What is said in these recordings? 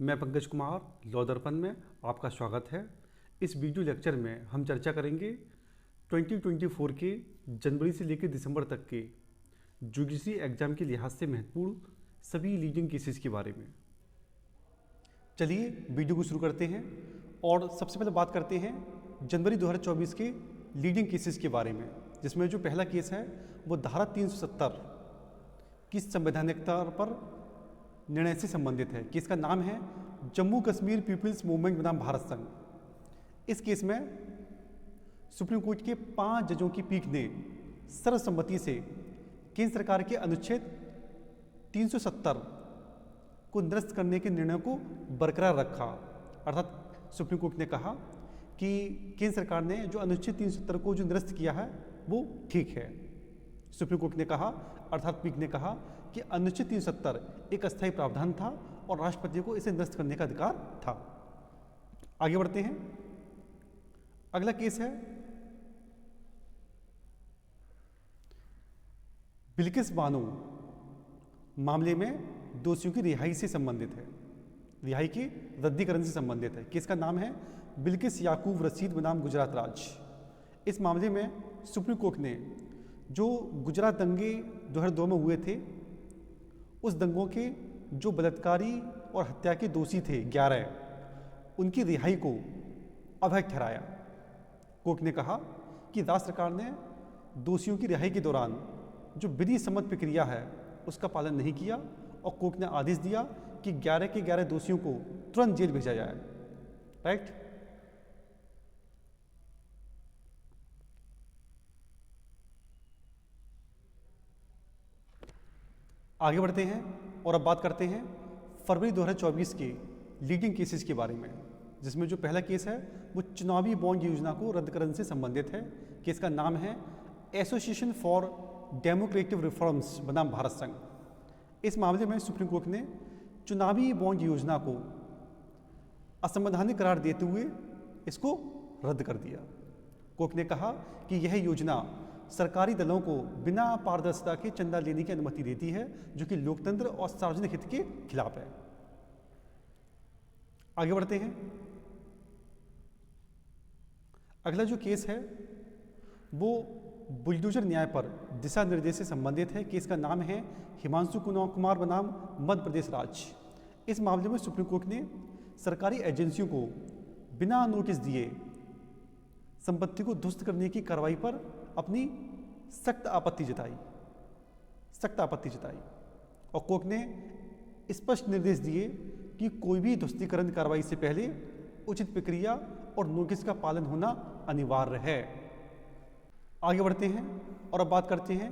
मैं पंकज कुमार लॉ दर्पण में आपका स्वागत है। इस वीडियो लेक्चर में हम चर्चा करेंगे 2024 के जनवरी से लेकर दिसंबर तक के यूजीसी एग्जाम के लिहाज से महत्वपूर्ण सभी लीडिंग केसेस के बारे में। चलिए वीडियो को शुरू करते हैं और सबसे पहले बात करते हैं जनवरी 2024 के लीडिंग केसेस के बारे में, जिसमें जो पहला केस है वो धारा 370 की संवैधानिकता पर निर्णय से संबंधित है। केस का नाम है जम्मू कश्मीर पीपल्स मूवमेंट बनाम भारत संघ। इस केस में सुप्रीम कोर्ट के 5 जजों की पीठ ने सर्वसम्मति से केंद्र सरकार के अनुच्छेद 370 को निरस्त करने के निर्णय को बरकरार रखा। अर्थात सुप्रीम कोर्ट ने कहा कि केंद्र सरकार ने जो अनुच्छेद 370 को जो निरस्त किया है वो ठीक है। सुप्रीम कोर्ट ने कहा, अर्थात पीठ ने कहा कि अनुच्छेद 370 एक अस्थायी प्रावधान था और राष्ट्रपति को इसे निरस्त करने का अधिकार था। आगे बढ़ते हैं। अगला केस है बिल्किस बानो मामले में दोषियों की रिहाई से संबंधित है, रिहाई के रद्दीकरण से संबंधित है। केस का नाम है बिल्किस याकूब रशीद बनाम गुजरात राज्य। इस मामले में सुप्रीम कोर्ट ने जो गुजरात दंगे 2002 में हुए थे, उस दंगों के जो बलात्कारी और हत्या के दोषी थे 11, उनकी रिहाई को अवैध ठहराया। कोर्ट ने कहा कि राज्य सरकार ने दोषियों की रिहाई के दौरान जो विधि सम्मत प्रक्रिया है उसका पालन नहीं किया और कोर्ट ने आदेश दिया कि 11 के 11 दोषियों को तुरंत जेल भेजा जाए। राइट। आगे बढ़ते हैं और अब बात करते हैं फरवरी 2024 के लीडिंग केसेस के बारे में, जिसमें जो पहला केस है वो चुनावी बॉन्ड योजना को रद्द करने से संबंधित है। केस का नाम है एसोसिएशन फॉर डेमोक्रेटिक रिफॉर्म्स बनाम भारत संघ। इस मामले में सुप्रीम कोर्ट ने चुनावी बॉन्ड योजना को असंवैधानिक करार देते हुए इसको रद्द कर दिया। कोर्ट ने कहा कि यह योजना सरकारी दलों को बिना पारदर्शिता के चंदा लेने की अनुमति देती है, जो कि लोकतंत्र और सार्वजनिक हित के खिलाफ है। आगे बढ़ते हैं। अगला जो केस है वो बुलडोजर न्याय पर दिशा निर्देश से संबंधित है। केस का नाम है हिमांशु कुमार बनाम मध्य प्रदेश राज्य। इस मामले में सुप्रीम कोर्ट ने सरकारी एजेंसियों को बिना नोटिस दिए संपत्ति को ध्वस्त करने की कार्रवाई पर अपनी सख्त आपत्ति जताई और कोर्ट ने स्पष्ट निर्देश दिए कि कोई भी ध्वस्तीकरण कार्रवाई से पहले उचित प्रक्रिया और नोटिस का पालन होना अनिवार्य है। आगे बढ़ते हैं और अब बात करते हैं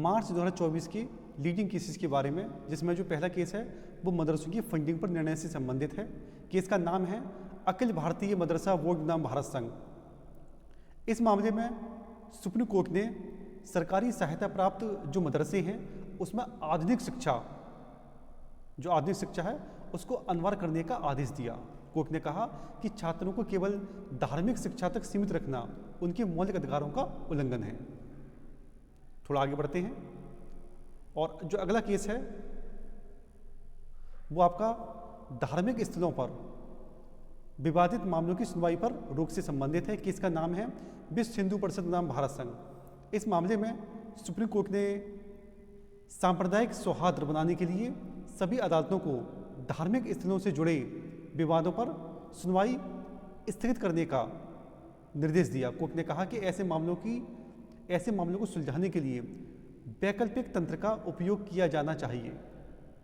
मार्च 2024 के लीडिंग केसेस के बारे में, जिसमें जो पहला केस है वो मदरसों की फंडिंग पर निर्णय से संबंधित है। केस का नाम है अखिल भारतीय मदरसा बोर्ड बनाम भारत संघ। इस मामले में सुप्रीम कोर्ट ने सरकारी सहायता प्राप्त जो मदरसे हैं उसमें आधुनिक शिक्षा है उसको अनिवार्य करने का आदेश दिया। कोर्ट ने कहा कि छात्रों को केवल धार्मिक शिक्षा तक सीमित रखना उनके मौलिक अधिकारों का उल्लंघन है। थोड़ा आगे बढ़ते हैं और जो अगला केस है वो आपका धार्मिक स्थलों पर विवादित मामलों की सुनवाई पर रोक से संबंधित है। केस का नाम है विश्व हिंदू परिषद बनाम भारत संघ। इस मामले में सुप्रीम कोर्ट ने सांप्रदायिक सौहार्द बनाने के लिए सभी अदालतों को धार्मिक स्थलों से जुड़े विवादों पर सुनवाई स्थगित करने का निर्देश दिया। कोर्ट ने कहा कि ऐसे मामलों को सुलझाने के लिए वैकल्पिक तंत्र का उपयोग किया जाना चाहिए।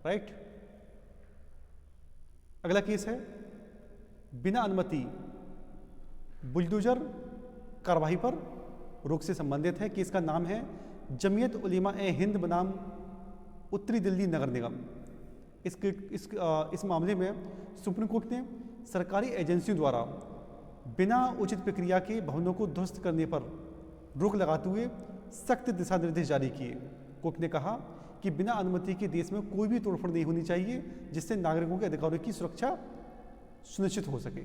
राइट। अगला केस है बिना अनुमति बुलडोजर कार्रवाई पर रोक से संबंधित है। केस का नाम है जमीयत उलेमा ए हिंद बनाम उत्तरी दिल्ली नगर निगम। इस मामले में सुप्रीम कोर्ट ने सरकारी एजेंसियों द्वारा बिना उचित प्रक्रिया के भवनों को ध्वस्त करने पर रोक लगाते हुए सख्त दिशा निर्देश जारी किए। कोर्ट ने कहा कि बिना अनुमति के देश में कोई भी तोड़फोड़ नहीं होनी चाहिए, जिससे नागरिकों के अधिकारों की सुरक्षा सुनिश्चित हो सके।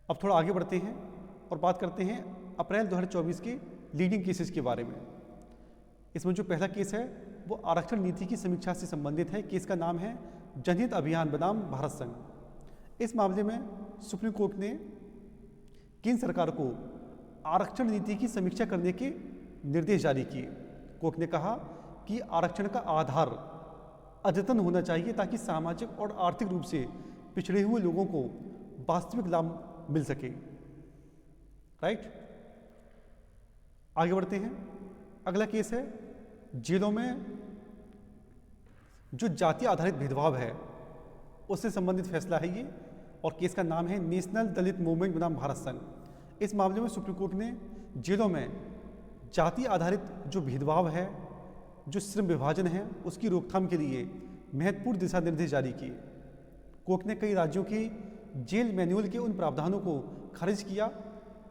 अब थोड़ा आगे बढ़ते हैं और बात करते हैं अप्रैल 2024 के लीडिंग केसेस के बारे में। इसमें जो पहला केस है वो आरक्षण नीति की समीक्षा से संबंधित है। केस का नाम है जनहित अभियान बनाम भारत संघ। इस मामले में सुप्रीम कोर्ट ने केंद्र सरकार को आरक्षण नीति की समीक्षा करने के निर्देश जारी किए। कोर्ट ने कहा कि आरक्षण का आधार अद्यतन होना चाहिए ताकि सामाजिक और आर्थिक रूप से पिछड़े हुए लोगों को वास्तविक लाभ मिल सके। राइट, आगे बढ़ते हैं। अगला केस है जेलों में जो जाति आधारित भेदभाव है उससे संबंधित फैसला है ये, और केस का नाम है नेशनल दलित मूवमेंट बनाम भारत संघ। इस मामले में सुप्रीम कोर्ट ने जेलों में जाति आधारित जो भेदभाव है, जो श्रम विभाजन है, उसकी रोकथाम के लिए महत्वपूर्ण दिशा निर्देश जारी किए। कोर्ट ने कई राज्यों की जेल मैनुअल के उन प्रावधानों को खारिज किया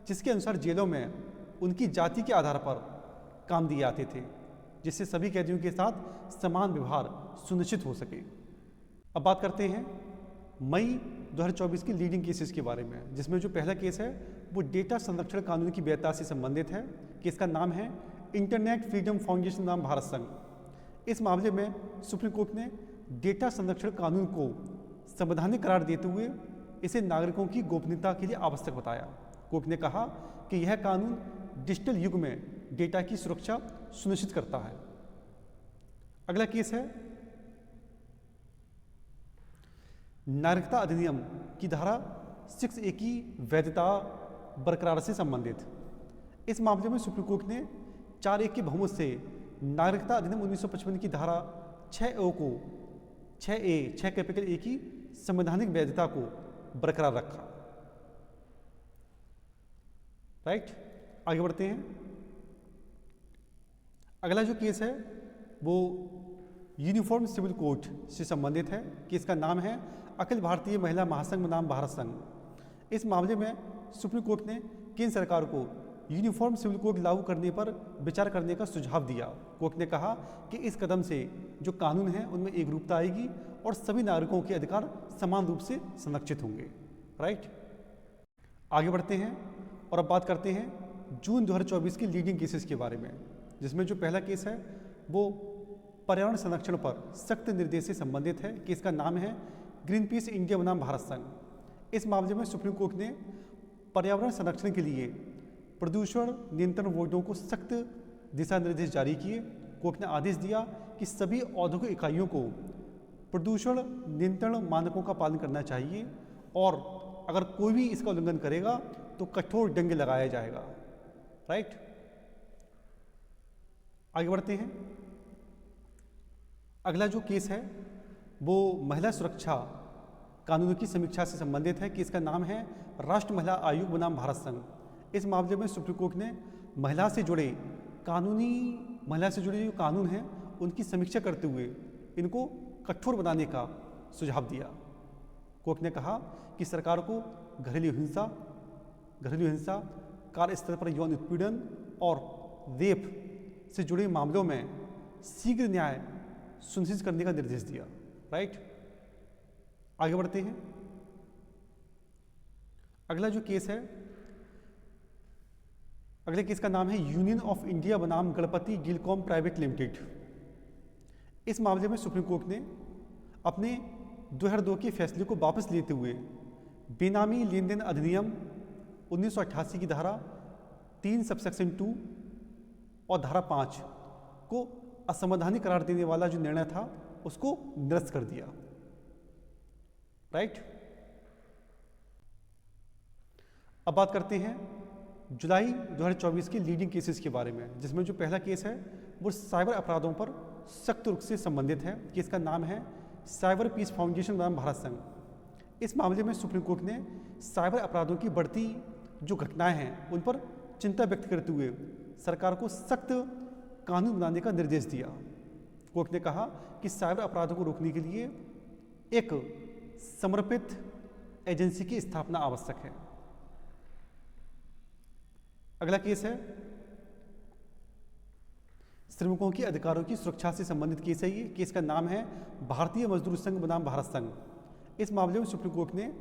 जिसके अनुसार जेलों में उनकी जाति के आधार पर काम दिए जाते थे, जिससे सभी कैदियों के साथ समान व्यवहार सुनिश्चित हो सके। अब बात करते हैं मई 2024 की लीडिंग केसेस के बारे में, जिसमें जो पहला केस है वो डेटा संरक्षण कानून की वैधता से संबंधित है। केस का नाम है इंटरनेट फ्रीडम फाउंडेशन नाम भारत संघ। इस मामले में सुप्रीम कोर्ट ने डेटा संरक्षण कानून को संवैधानिक करार देते हुए इसे नागरिकों की गोपनीयता के लिए आवश्यक बताया। कोर्ट ने कहा कि यह कानून डिजिटल युग में डेटा की सुरक्षा सुनिश्चित करता है। अगला केस है नागरिकता अधिनियम की धारा 6A की वैधता बरकरार से संबंधित। इस मामले में सुप्रीम कोर्ट ने 4-1 के बहुमत से नागरिकता अधिनियम 1955 की धारा 6A को 6 कैपिटल A की संवैधानिक वैधता को बरकरार रखा। राइट, आगे बढ़ते हैं। अगला जो केस है वो यूनिफॉर्म सिविल कोड से संबंधित है। केस का नाम है अखिल भारतीय महिला महासंघ बनाम भारत संघ। इस मामले में सुप्रीम कोर्ट ने केंद्र सरकार को यूनिफॉर्म सिविल कोड लागू करने पर विचार करने का सुझाव दिया। कोर्ट ने कहा कि इस कदम से जो कानून है उनमें एकरूपता आएगी और सभी नागरिकों के अधिकार समान रूप से संरक्षित होंगे। राइट, आगे बढ़ते हैं और अब बात करते हैं जून 2024 की लीडिंग केसेस के बारे में, जिसमें जो पहला केस है वो पर्यावरण संरक्षण पर सख्त निर्देश से संबंधित है। केस का नाम है ग्रीन पीस इंडिया बनाम भारत संघ। इस मामले में सुप्रीम कोर्ट ने पर्यावरण संरक्षण के लिए प्रदूषण नियंत्रण बोर्डों को सख्त दिशा निर्देश जारी किए। कोर्ट ने आदेश दिया कि सभी औद्योगिक इकाइयों को प्रदूषण नियंत्रण मानकों का पालन करना चाहिए और अगर कोई भी इसका उल्लंघन करेगा तो कठोर दंड लगाया जाएगा। राइट, आगे बढ़ते हैं। अगला जो केस है वो महिला सुरक्षा कानूनों की समीक्षा से संबंधित है। केस का नाम है राष्ट्रीय महिला आयोग बनाम भारत संघ। इस मामले में सुप्रीम कोर्ट ने महिला से जुड़े जो कानून हैं उनकी समीक्षा करते हुए इनको कठोर बनाने का सुझाव दिया। कोर्ट ने कहा कि सरकार को घरेलू हिंसा, कार्यस्थल पर यौन उत्पीड़न और रेप से जुड़े मामलों में शीघ्र न्याय सुनिश्चित करने का निर्देश दिया। राइट, आगे बढ़ते हैं। अगला जो केस है, अगले केस का नाम है यूनियन ऑफ इंडिया बनाम गणपति गिलकॉम प्राइवेट लिमिटेड। इस मामले में सुप्रीम कोर्ट ने अपने 2002 के फैसले को वापस लेते हुए बेनामी लेन देन अधिनियम 1988 की धारा 3 सबसेक्शन 2 और धारा 5 को असंवैधानिक करार देने वाला जो निर्णय था उसको निरस्त कर दिया। राइट, अब बात करते हैं जुलाई 2024 के लीडिंग केसेस के बारे में, जिसमें जो पहला केस है वो साइबर अपराधों पर सख्त रुख से संबंधित है। केस का नाम है साइबर पीस फाउंडेशन बनाम भारत संघ। इस मामले में सुप्रीम कोर्ट ने साइबर अपराधों की बढ़ती जो घटनाएं हैं उन पर चिंता व्यक्त करते हुए सरकार को सख्त कानून बनाने का निर्देश दिया। कोर्ट ने कहा कि साइबर अपराधों को रोकने के लिए एक समर्पित एजेंसी की स्थापना आवश्यक है। अगला केस है श्रमिकों के अधिकारों की सुरक्षा से संबंधित केस है। ये केस का नाम है भारतीय मजदूर संघ बनाम भारत संघ। इस मामले में सुप्रीम कोर्ट ने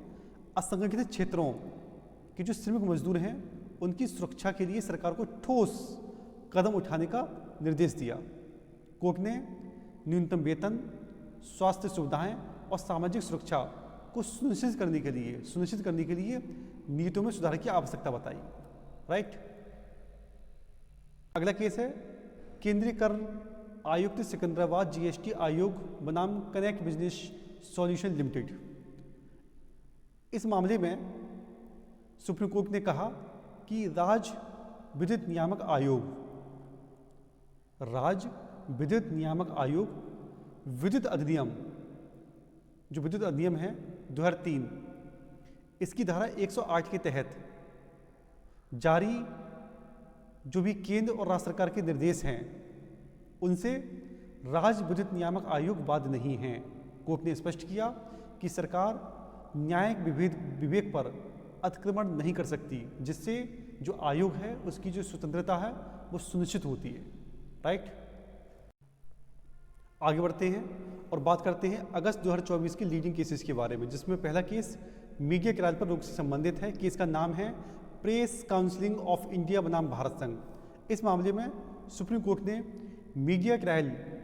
असंगठित क्षेत्रों के जो श्रमिक मजदूर हैं उनकी सुरक्षा के लिए सरकार को ठोस कदम उठाने का निर्देश दिया। कोर्ट ने न्यूनतम वेतन, स्वास्थ्य सुविधाएं और सामाजिक सुरक्षा को सुनिश्चित करने के लिए नीतियों में सुधार की आवश्यकता बताई। राइट। अगला केस है केंद्रीय कर आयुक्त सिकंदराबाद जीएसटी आयोग बनाम कनेक्ट बिजनेस सॉल्यूशन लिमिटेड। इस मामले में सुप्रीम कोर्ट ने कहा कि राज्य विद्युत नियामक आयोग विद्युत अधिनियम, जो विद्युत अधिनियम है 2003, इसकी धारा 108 के तहत जारी जो भी केंद्र और राज्य सरकार के निर्देश हैं उनसे राज्य विद्युत नियामक आयोग बाध्य नहीं है। कोर्ट ने स्पष्ट किया कि सरकार न्यायिक विवेक पर अतिक्रमण नहीं कर सकती, जिससे जो आयोग है उसकी जो स्वतंत्रता है वो सुनिश्चित होती है। राइट। आगे बढ़ते हैं और बात करते हैं अगस्त 2024 के लीडिंग केसेस के बारे में, जिसमें पहला केस मीडिया किराए पर रोक से संबंधित है। केस का नाम है प्रेस काउंसिल ऑफ इंडिया बनाम भारत संघ। इस मामले में सुप्रीम कोर्ट ने मीडिया किराए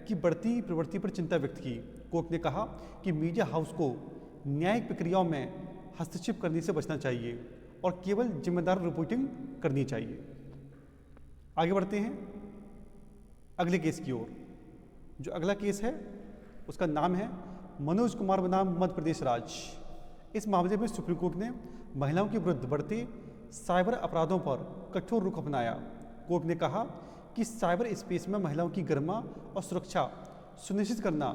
की बढ़ती प्रवृत्ति पर चिंता व्यक्त की। कोर्ट ने कहा कि मीडिया हाउस को न्यायिक प्रक्रियाओं में हस्तक्षेप करने से बचना चाहिए और केवल जिम्मेदार रिपोर्टिंग करनी चाहिए। आगे बढ़ते हैं अगले केस की ओर। जो अगला केस है उसका नाम है मनोज कुमार बनाम मध्य प्रदेश राज्य। इस मामले में सुप्रीम कोर्ट ने महिलाओं के विरुद्ध बढ़ते साइबर अपराधों पर कठोर रुख अपनाया। कोर्ट ने कहा कि साइबर स्पेस में महिलाओं की गरिमा और सुरक्षा सुनिश्चित करना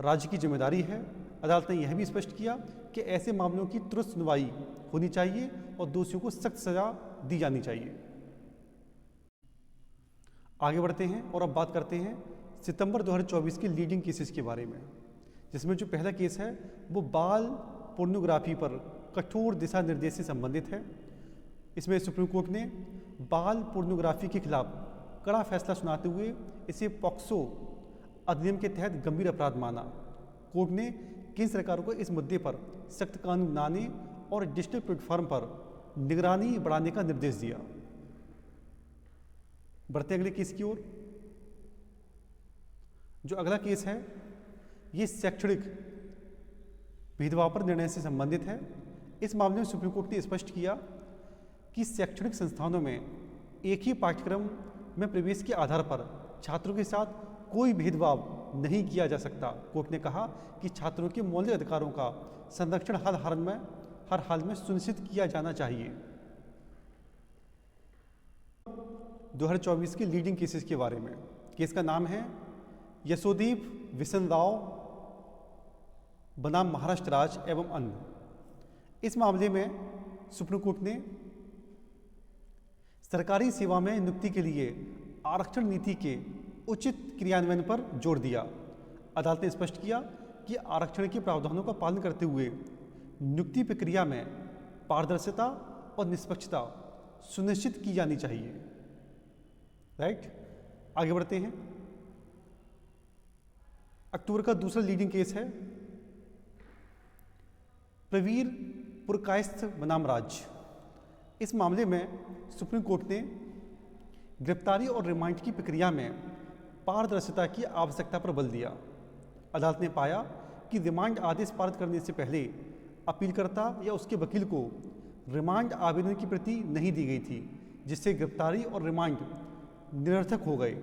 राज्य की जिम्मेदारी है। अदालत ने यह भी स्पष्ट किया कि ऐसे मामलों की तुरंत सुनवाई होनी चाहिए और दोषियों को सख्त सजा दी जानी चाहिए। आगे बढ़ते हैं और अब बात करते हैं सितंबर 2024 के लीडिंग केसेस के बारे में, जिसमें जो पहला केस है वो बाल पोर्नोग्राफी पर कठोर दिशा निर्देश से संबंधित है। इसमें सुप्रीम कोर्ट ने बाल पोर्नोग्राफी के खिलाफ कड़ा फैसला सुनाते हुए इसे पॉक्सो अधिनियम के तहत गंभीर अपराध माना। कोर्ट ने केंद्र सरकार को इस मुद्दे पर सख्त कानून बनाने और डिजिटल प्लेटफॉर्म पर निगरानी बढ़ाने का निर्देश दिया। बढ़ते अगले केस की ओर। जो अगला केस है ये शैक्षणिक भेदभाव पर निर्णय से संबंधित है। इस मामले में सुप्रीम कोर्ट ने स्पष्ट किया कि शैक्षणिक संस्थानों में एक ही पाठ्यक्रम में प्रवेश के आधार पर छात्रों के साथ कोई भेदभाव नहीं किया जा सकता। कोर्ट ने कहा कि छात्रों के मौलिक अधिकारों का संरक्षण हर हाल में सुनिश्चित किया जाना चाहिए। 2024 के लीडिंग केसेस के बारे में। केस का नाम है यशोदीप विसन राव बनाम महाराष्ट्र राज्य एवं अन्य। इस मामले में सुप्रीम कोर्ट ने सरकारी सेवा में नियुक्ति के लिए आरक्षण नीति के उचित क्रियान्वयन पर जोर दिया। अदालत ने स्पष्ट किया कि आरक्षण के प्रावधानों का पालन करते हुए नियुक्ति प्रक्रिया में पारदर्शिता और निष्पक्षता सुनिश्चित की जानी चाहिए। राइट। आगे बढ़ते हैं। अक्टूबर का दूसरा लीडिंग केस है प्रवीर पुरकायस्थ बनाम राज्य। इस मामले में सुप्रीम कोर्ट ने गिरफ्तारी और रिमांड की प्रक्रिया में पारदर्शिता की आवश्यकता पर बल दिया। अदालत ने पाया कि रिमांड आदेश पारित करने से पहले अपीलकर्ता या उसके वकील को रिमांड आवेदन की प्रति नहीं दी गई थी, जिससे गिरफ्तारी और रिमांड निरर्थक हो गए।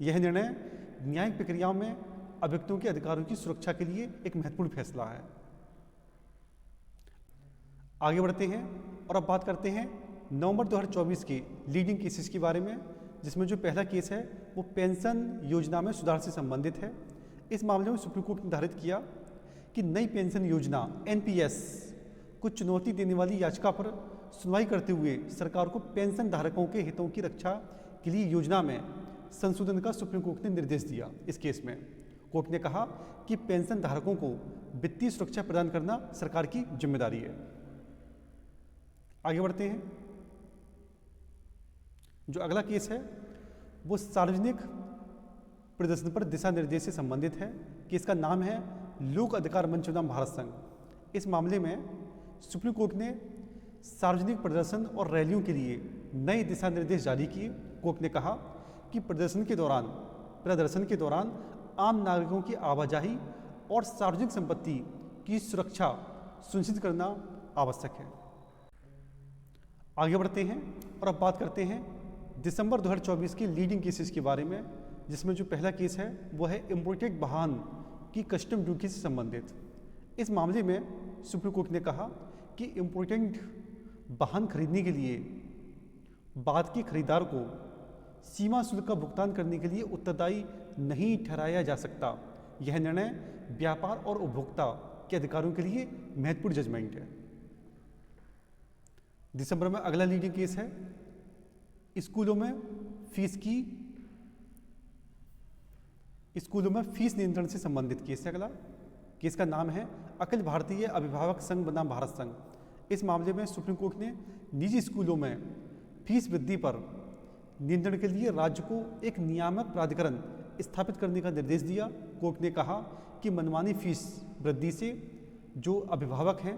यह निर्णय न्यायिक प्रक्रियाओं में अभियुक्तों के अधिकारों की सुरक्षा के लिए एक महत्वपूर्ण फैसला है। आगे बढ़ते हैं और अब बात करते हैं नवंबर 2024 के लीडिंग केसेस के बारे में, जिसमें जो पहला केस है वो पेंशन योजना में सुधार से संबंधित है। इस मामले में सुप्रीम कोर्ट ने निर्धारित किया कि नई पेंशन योजना एनपीएस को चुनौती देने वाली याचिका पर सुनवाई करते हुए सरकार को पेंशन धारकों के हितों की रक्षा के लिए योजना में संशोधन का सुप्रीम कोर्ट ने निर्देश दिया। इस केस में कोर्ट ने कहा कि पेंशन धारकों को वित्तीय सुरक्षा प्रदान करना सरकार की जिम्मेदारी है। आगे बढ़ते हैं। जो अगला केस है वो सार्वजनिक प्रदर्शन पर दिशा निर्देश से संबंधित है। केस का नाम है लोक अधिकार मंच बनाम भारत संघ। इस मामले में सुप्रीम कोर्ट ने सार्वजनिक प्रदर्शन और रैलियों के लिए नए दिशा निर्देश जारी किए। कोर्ट ने कहा कि प्रदर्शन के दौरान आम नागरिकों की आवाजाही और सार्वजनिक संपत्ति की सुरक्षा सुनिश्चित करना आवश्यक है। आगे बढ़ते हैं और अब बात करते हैं दिसंबर 2024 के लीडिंग केसेस के बारे में, जिसमें जो पहला केस है वो है इम्पोर्टेड वाहन की कस्टम ड्यूटी से संबंधित। इस मामले में सुप्रीम कोर्ट ने कहा कि इम्पोर्टेड वाहन खरीदने के लिए बाद के खरीदार को सीमा शुल्क का भुगतान करने के लिए उत्तरदायी नहीं ठहराया जा सकता। यह निर्णय व्यापार और उपभोक्ता के अधिकारों के लिए महत्वपूर्ण जजमेंट है। दिसंबर में अगला लीडिंग केस है स्कूलों में फीस नियंत्रण से संबंधित केस है। अगला केस का नाम है अखिल भारतीय अभिभावक संघ बनाम भारत संघ। इस मामले में सुप्रीम कोर्ट ने निजी स्कूलों में फीस वृद्धि पर नियंत्रण के लिए राज्य को एक नियामक प्राधिकरण स्थापित करने का निर्देश दिया। कोर्ट ने कहा कि मनमानी फीस वृद्धि से जो अभिभावक हैं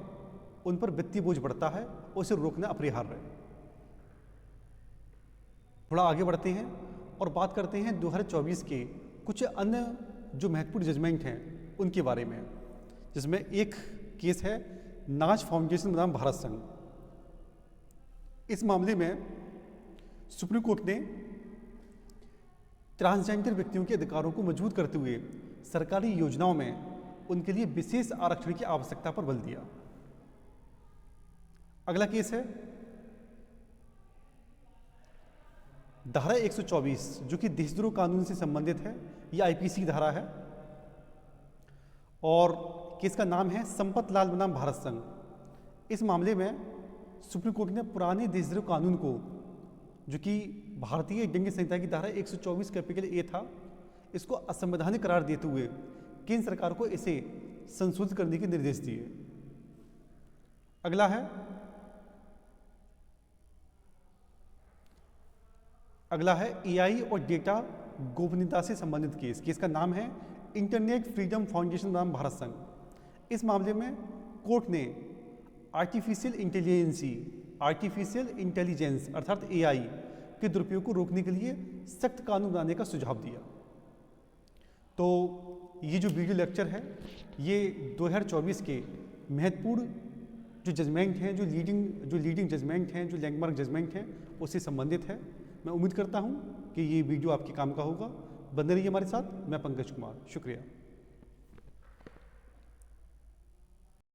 उन पर वित्तीय बोझ बढ़ता है और उसे रोकना अपरिहार्य है। थोड़ा आगे बढ़ते हैं और बात करते हैं 2024 के कुछ अन्य जो महत्वपूर्ण जजमेंट हैं उनके बारे में, जिसमें एक केस है नाज फाउंडेशन बनाम भारत संघ। इस मामले में सुप्रीम कोर्ट ने ट्रांसजेंडर व्यक्तियों के अधिकारों को मजबूत करते हुए सरकारी योजनाओं में उनके लिए विशेष आरक्षण की आवश्यकता पर बल दिया। अगला केस है धारा 124 जो कि देशद्रोह कानून से संबंधित है। यह आईपीसी धारा है और केस का नाम है संपत लाल बनाम भारत संघ। इस मामले में सुप्रीम कोर्ट ने पुराने देशद्रोह कानून को, जो कि भारतीय दंड संहिता की धारा 124 कैपिटल ए था, इसको असंवैधानिक करार देते हुए केंद्र सरकार को इसे संशोधित करने के निर्देश दिए। अगला है एआई और डेटा गोपनीयता से संबंधित केस। केस का नाम है इंटरनेट फ्रीडम फाउंडेशन नाम भारत संघ। इस मामले में कोर्ट ने आर्टिफिशियल इंटेलिजेंस अर्थात एआई के दुरुपयोग को रोकने के लिए सख्त कानून बनाने का सुझाव दिया। तो ये जो वीडियो लेक्चर है ये 2024 के महत्वपूर्ण जो जजमेंट हैं, जो लीडिंग जजमेंट हैं, जो लैंडमार्क जजमेंट हैं, उससे संबंधित है। मैं उम्मीद करता हूँ कि ये वीडियो आपके काम का होगा। बने रहिए हमारे साथ। मैं पंकज कुमार, शुक्रिया।